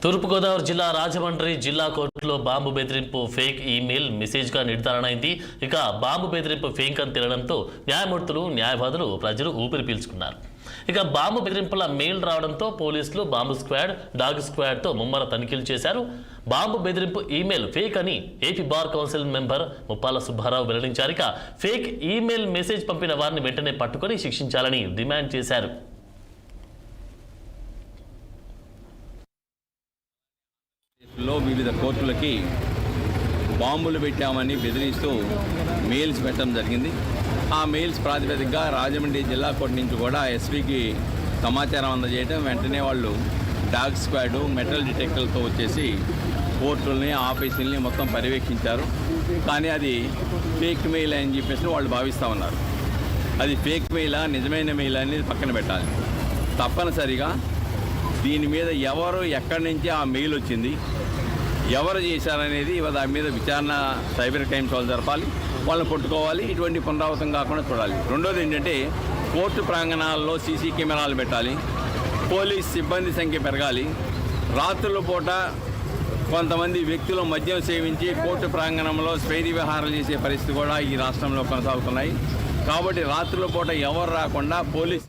తూర్పుగోదావరి జిల్లా రాజమండ్రి జిల్లా కోర్టులో బాంబు బెదిరింపు ఫేక్ ఈమెయిల్ మెసేజ్గా నిర్ధారణ అయింది. ఇక బాంబు బెదిరింపు ఫేక్ అని తేలడంతో న్యాయమూర్తులు, న్యాయవాదులు, ప్రజలు ఊపిరి పీల్చుకున్నారు. ఇక బాంబు బెదిరింపుల మెయిల్ రావడంతో పోలీసులు బాంబు స్క్వాడ్, డాగ్ స్క్వాడ్తో ముమ్మర తనిఖీలు చేశారు. బాంబు బెదిరింపు ఈమెయిల్ ఫేక్ అని AP bar council member Muppala Subbarao వెల్లడించారు. ఇక ఫేక్ ఈమెయిల్ మెసేజ్ పంపిన వారిని వెంటనే పట్టుకొని శిక్షించాలని డిమాండ్ చేశారు. వివిధ కోర్టులకి బాంబులు పెట్టామని బెదిరిస్తూ మెయిల్స్ పెట్టడం జరిగింది. ఆ మెయిల్స్ ప్రాతిపదికగా రాజమండ్రి జిల్లా కోర్టు నుంచి కూడా ఎస్పీకి సమాచారం అందజేయడం, వెంటనే వాళ్ళు డాగ్ స్క్వాడ్, మెటల్ డిటెక్టర్లతో వచ్చేసి కోర్టుల్ని, ఆఫీసుల్ని మొత్తం పర్యవేక్షించారు. కానీ అది ఫేక్ మెయిల్ అని చెప్పేసి వాళ్ళు భావిస్తూ ఉన్నారు. అది ఫేక్ మెయిలా, నిజమైన మెయిల్ అనేది పక్కన పెట్టాలి. తప్పనిసరిగా దీని మీద ఎవరు, ఎక్కడి నుంచి ఆ మెయిల్ వచ్చింది, ఎవరు చేశారనేది దాని మీద విచారణ సైబర్ క్రైమ్స్ వాళ్ళు జరపాలి, వాళ్ళని పట్టుకోవాలి. ఇటువంటి పునరావృతం కాకుండా చూడాలి. రెండోది ఏంటంటే కోర్టు ప్రాంగణాల్లో సీసీ కెమెరాలు పెట్టాలి, పోలీస్ సిబ్బంది సంఖ్య పెరగాలి. రాత్రుల పూట కొంతమంది వ్యక్తులు మద్యం సేవించి కోర్టు ప్రాంగణంలో స్వైరీ విహారాలు చేసే పరిస్థితి కూడా ఈ రాష్ట్రంలో కొనసాగుతున్నాయి. కాబట్టి రాత్రుల పూట ఎవరు రాకుండా పోలీస్